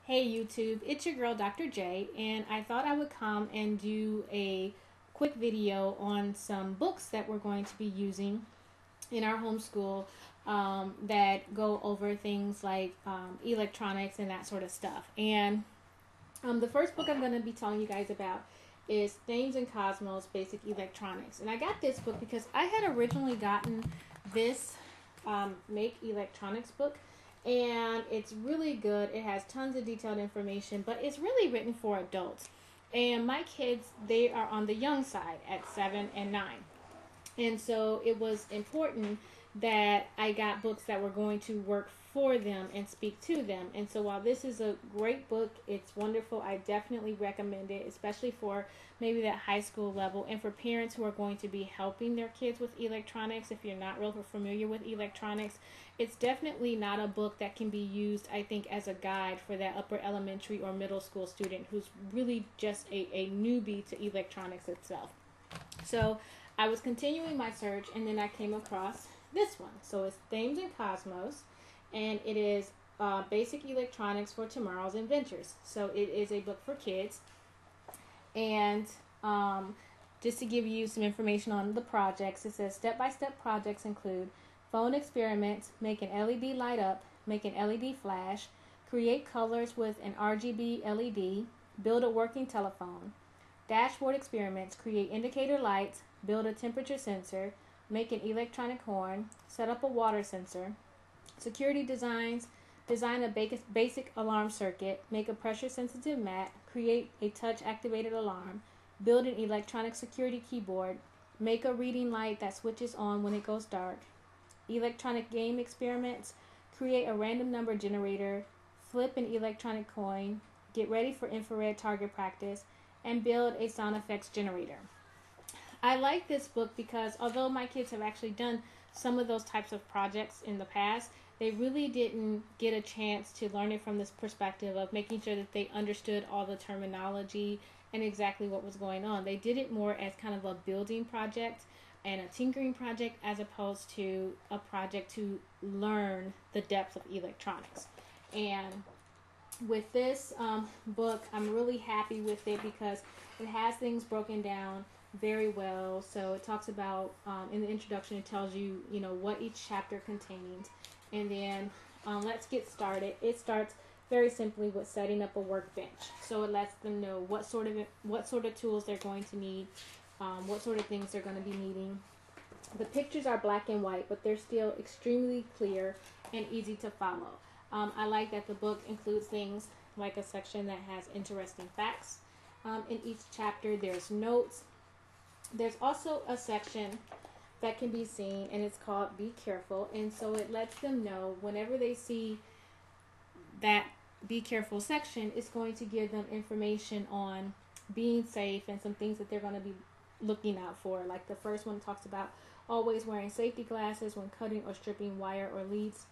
Hey YouTube, it's your girl Dr. J, and I thought I would come and do a quick video on some books that we're going to be using in our homeschool that go over things like electronics and that sort of stuff. And the first book I'm going to be telling you guys about is Thames and Kosmos Basic Electronics. And I got this book because I had originally gotten this Make Electronics book, and it's really good. It has tons of detailed information, but it's really written for adults. And my kids, they are on the young side at 7 and 9. And so it was important that I got books that were going to work for them and speak to them. And so while this is a great book, it's wonderful. I definitely recommend it, especially for maybe that high school level and for parents who are going to be helping their kids with electronics. If you're not real familiar with electronics, it's definitely not a book that can be used, I think, as a guide for that upper elementary or middle school student who's really just a newbie to electronics itself. So I was continuing my search, and then I came across this one. So it's Thames and Kosmos, and it is Basic Electronics for Tomorrow's Inventors. So it is a book for kids. And just to give you some information on the projects, it says step-by-step projects include phone experiments, make an LED light up, make an LED flash, create colors with an RGB LED, build a working telephone, dashboard experiments, create indicator lights, build a temperature sensor, make an electronic horn, set up a water sensor, security designs, design a basic alarm circuit, make a pressure sensitive mat, create a touch activated alarm, build an electronic security keyboard, make a reading light that switches on when it goes dark, electronic game experiments, create a random number generator, flip an electronic coin, get ready for infrared target practice, and build a sound effects generator. I like this book because although my kids have actually done some of those types of projects in the past, they really didn't get a chance to learn it from this perspective of making sure that they understood all the terminology and exactly what was going on. They did it more as kind of a building project and a tinkering project as opposed to a project to learn the depth of electronics. And with this book, I'm really happy with it because it has things broken down very well. So it talks about in the introduction, it tells you what each chapter contains, and then let's get started. It starts very simply with setting up a workbench. So it lets them know what sort of tools they're going to need, what sort of things they're going to be needing. The pictures are black and white, but they're still extremely clear and easy to follow. I like that the book includes things like a section that has interesting facts. In each chapter, there's notes. There's also a section that can be seen, and it's called Be Careful. And so it lets them know whenever they see that Be Careful section, it's going to give them information on being safe and some things that they're going to be looking out for. Like the first one talks about always wearing safety glasses when cutting or stripping wire or leads.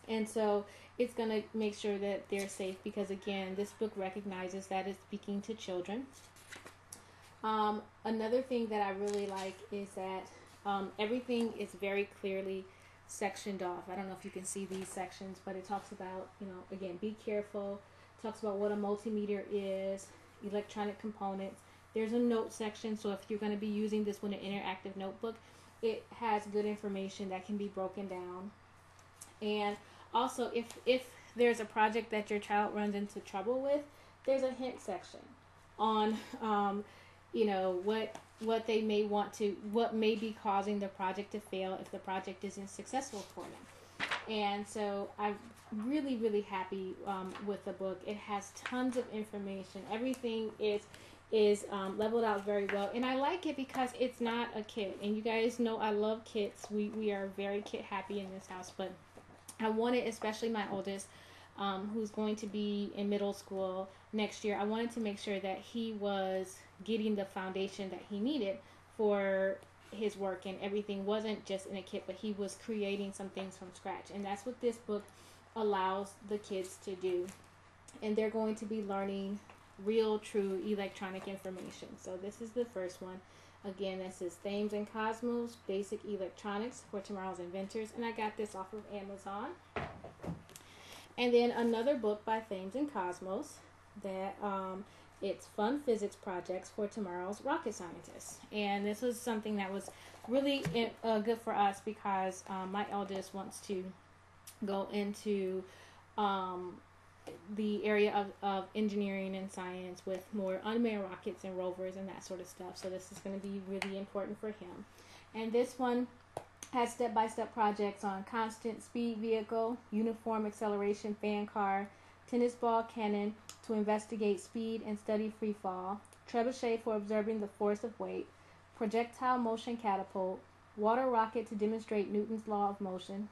And so it's going to make sure that they're safe because, again, this book recognizes that it's speaking to children. Another thing that I really like is that everything is very clearly sectioned off. I don't know if you can see these sections, but it talks about, again, be careful. It talks about what a multimeter is, electronic components. There's a note section, so if you're going to be using this with an interactive notebook, it has good information that can be broken down. And also, if there's a project that your child runs into trouble with, there's a hint section on what they may want to, what may be causing the project to fail if the project isn't successful for them. And so I'm really, really happy with the book. It has tons of information. Everything is leveled out very well, and I like it because it's not a kit. And you guys know I love kits. We are very kit happy in this house, but I wanted, especially my oldest, who's going to be in middle school next year, I wanted to make sure that he was getting the foundation that he needed for his work, and everything wasn't just in a kit, but he was creating some things from scratch. And that's what this book allows the kids to do. And they're going to be learning real, true electronic information. So this is the first one. Again, this is Thames and Kosmos, Basic Electronics for Tomorrow's Inventors, and I got this off of Amazon. And then another book by Thames and Kosmos that it's fun physics projects for tomorrow's rocket scientists. And this was something that was really good for us because my eldest wants to go into the area of engineering and science with more unmanned rockets and rovers and that sort of stuff. So this is going to be really important for him. And this one has step-by-step projects on constant speed vehicle, uniform acceleration fan car, tennis ball cannon to investigate speed and study free fall, trebuchet for observing the force of weight, projectile motion catapult, water rocket to demonstrate Newton's law of motion,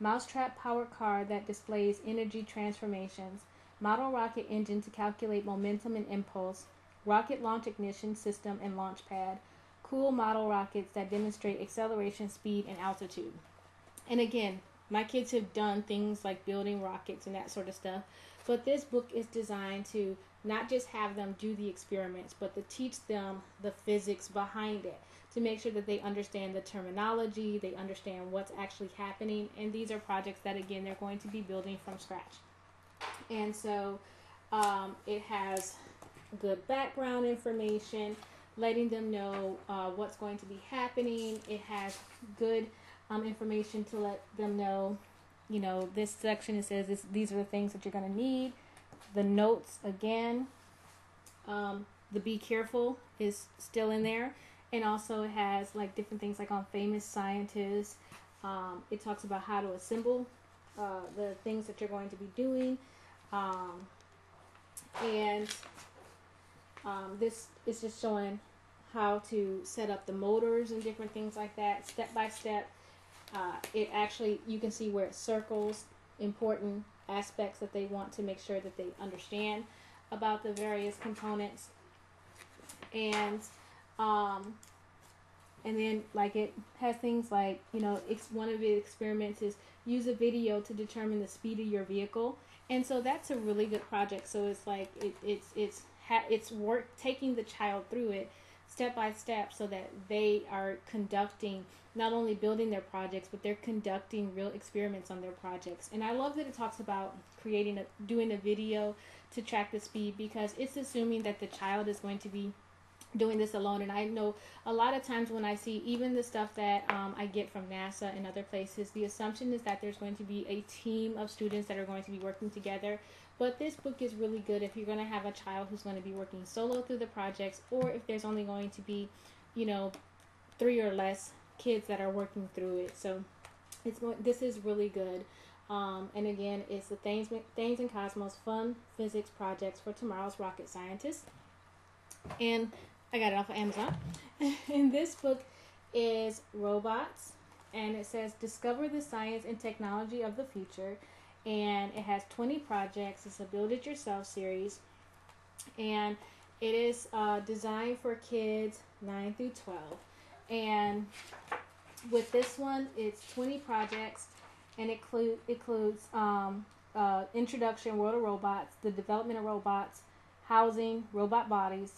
mousetrap powered car that displays energy transformations, model rocket engine to calculate momentum and impulse, rocket launch ignition system and launch pad, cool model rockets that demonstrate acceleration, speed, and altitude. And again, my kids have done things like building rockets and that sort of stuff, but this book is designed to not just have them do the experiments, but to teach them the physics behind it, to make sure that they understand the terminology, they understand what's actually happening. And these are projects that, again, they're going to be building from scratch. And so it has good background information, letting them know what's going to be happening. It has good information to let them know, you know, this section, it says these are the things that you're going to need. The notes, again, the be careful is still in there. And also it has like different things like on famous scientists. It talks about how to assemble the things that you're going to be doing. This is just showing how to set up the motors and different things like that, step by step. It actually, you can see where it circles important aspects that they want to make sure that they understand about the various components. And then like it has things like, you know, one of the experiments is use a video to determine the speed of your vehicle. And so that's a really good project. So it's like it's work taking the child through it step by step so that they are conducting, not only building their projects, but they're conducting real experiments on their projects. And I love that it talks about doing a video to track the speed, because it's assuming that the child is going to be doing this alone. And I know a lot of times when I see even the stuff that I get from NASA and other places, the assumption is that there's going to be a team of students that are going to be working together. But this book is really good if you're going to have a child who's going to be working solo through the projects, or if there's only going to be, you know, 3 or less kids that are working through it. So this is really good. And again, it's the Thames and Kosmos Fun Physics Projects for Tomorrow's Rocket Scientists. And I got it off of Amazon. And this book is Robots, and it says Discover the Science and Technology of the Future. And it has 20 projects. It's a Build It Yourself series. And it is designed for kids 9 through 12. And with this one, it's 20 projects, and it includes introduction, world of robots, the development of robots, housing, robot bodies,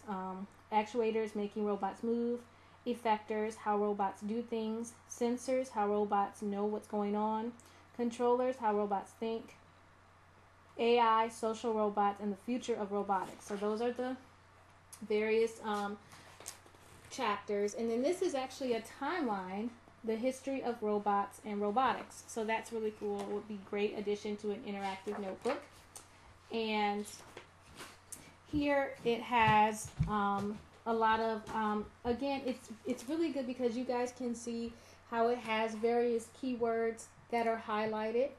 actuators, making robots move, effectors, how robots do things, sensors, how robots know what's going on, controllers, how robots think, AI, social robots, and the future of robotics. So those are the various chapters. And then this is actually a timeline, the history of robots and robotics. So that's really cool. It would be a great addition to an interactive notebook. And here it has a lot of, again, it's really good because you guys can see how it has various keywords that are highlighted.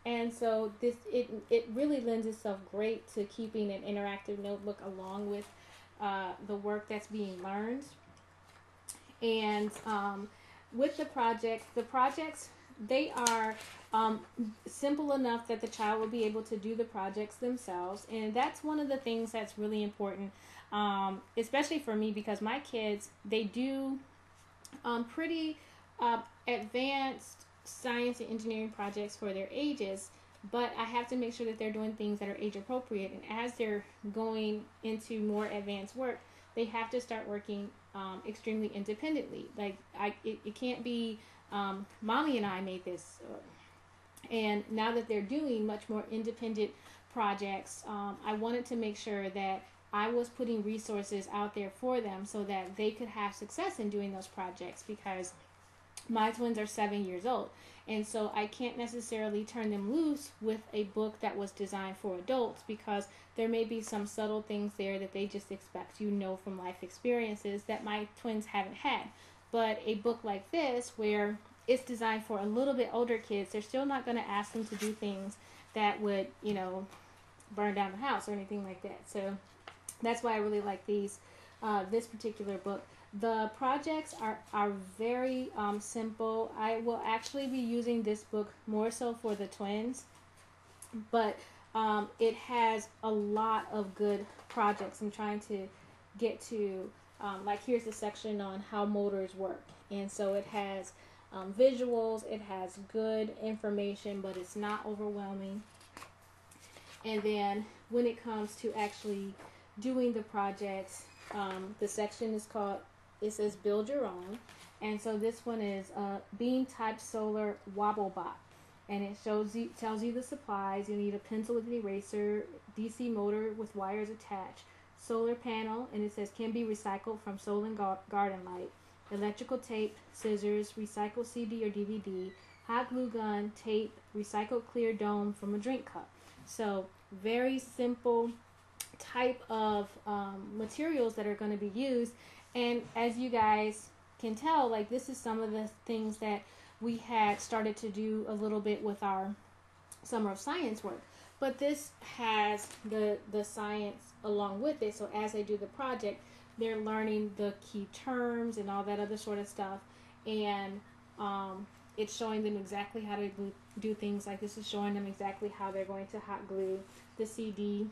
And so it really lends itself great to keeping an interactive notebook along with the work that's being learned. And with the projects, they are simple enough that the child will be able to do the projects themselves. And that's one of the things that's really important, especially for me, because my kids, they do pretty advanced science and engineering projects for their ages, but I have to make sure that they're doing things that are age appropriate. And as they're going into more advanced work, they have to start working extremely independently. Like it can't be mommy and I made this. And now that they're doing much more independent projects, I wanted to make sure that I was putting resources out there for them so that they could have success in doing those projects, because my twins are 7 years old. And so I can't necessarily turn them loose with a book that was designed for adults, because there may be some subtle things there that they just expect from life experiences that my twins haven't had. But a book like this, where it's designed for a little bit older kids, they're still not going to ask them to do things that would, burn down the house or anything like that. So that's why I really like this particular book. The projects are very simple. I will actually be using this book more so for the twins, but it has a lot of good projects. I'm trying to get to, here's the section on how motors work. And so it has visuals, it has good information, but it's not overwhelming. And then when it comes to actually doing the projects, the section is called, it says build your own. And so this one is beam type solar wobble bot. And it tells you the supplies. You need a pencil with an eraser, DC motor with wires attached, solar panel, and it says can be recycled from solar and garden light, electrical tape, scissors, recycled CD or DVD, hot glue gun, tape, recycled clear dome from a drink cup. So very simple type of materials that are going to be used. And as you guys can tell, this is some of the things that we had started to do a little bit with our summer of science work. But this has the science along with it. So as they do the project, they're learning the key terms and all that other sort of stuff. And it's showing them exactly how to do things. Like this is showing them exactly how they're going to hot glue the CD,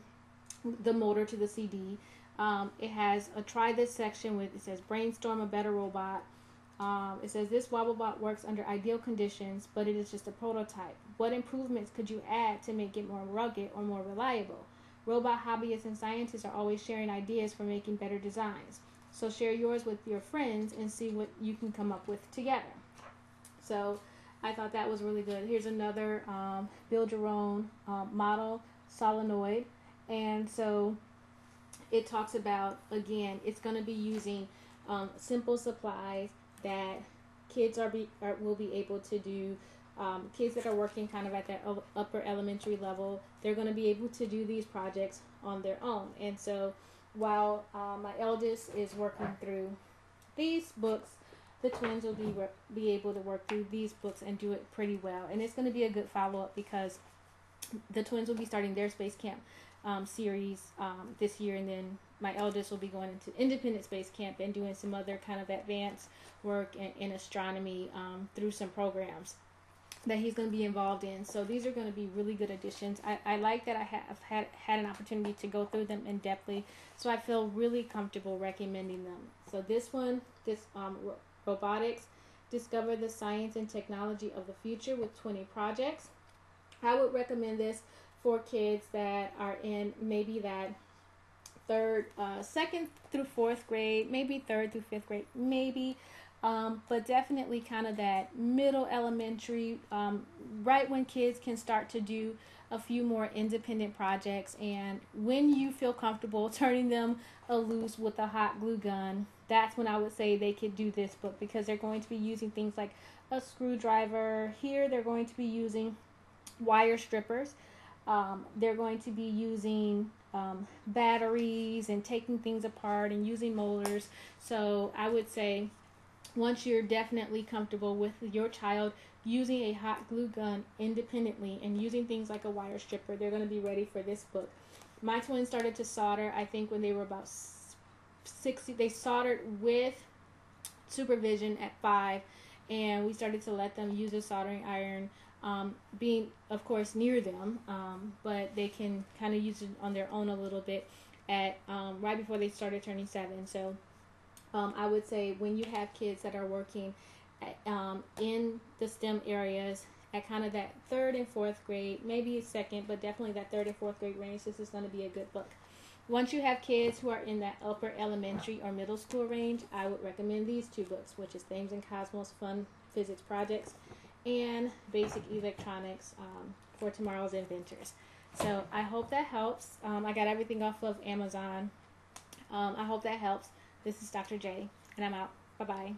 the motor to the CD. It has a try this section with, it says brainstorm a better robot. It says this WobbleBot works under ideal conditions, but it is just a prototype. What improvements could you add to make it more rugged or more reliable? Robot hobbyists and scientists are always sharing ideas for making better designs. So share yours with your friends and see what you can come up with together. So I thought that was really good. Here's another build your own model solenoid. And so it talks about, again, it's going to be using simple supplies that kids will be able to do. Kids that are working kind of at that upper elementary level, they're going to be able to do these projects on their own. And so while my eldest is working through these books, the twins will be able to work through these books and do it pretty well. And it's going to be a good follow-up, because the twins will be starting their space camp series this year, and then my eldest will be going into independent space camp and doing some other kind of advanced work in astronomy through some programs that he's going to be involved in. So these are going to be really good additions. I like that I have had an opportunity to go through them in depthly, so I feel really comfortable recommending them. So this Robotics Discover the Science and Technology of the Future with 20 projects. I would recommend this for kids that are in maybe that second through fourth grade, maybe third through fifth grade, maybe, but definitely kind of that middle elementary, right when kids can start to do a few more independent projects. And when you feel comfortable turning them loose with a hot glue gun, that's when I would say they could do this book, because they're going to be using things like a screwdriver. Here they're going to be using wire strippers. They're going to be using batteries and taking things apart and using motors. So I would say once you're definitely comfortable with your child using a hot glue gun independently and using things like a wire stripper, they're going to be ready for this book. My twins started to solder, I think, when they were about 60. They soldered with supervision at 5, and we started to let them use a soldering iron, being, of course, near them, but they can kind of use it on their own a little bit at right before they started turning 7. So I would say when you have kids that are working in the STEM areas at kind of that 3rd and 4th grade, maybe 2nd, but definitely that 3rd and 4th grade range, this is going to be a good book. Once you have kids who are in that upper elementary or middle school range, I would recommend these 2 books, which is Thames and Kosmos Fun Physics Projects, and basic electronics for tomorrow's inventors. So I hope that helps. I got everything off of Amazon. I hope that helps. This is Dr. J, and I'm out. Bye-bye.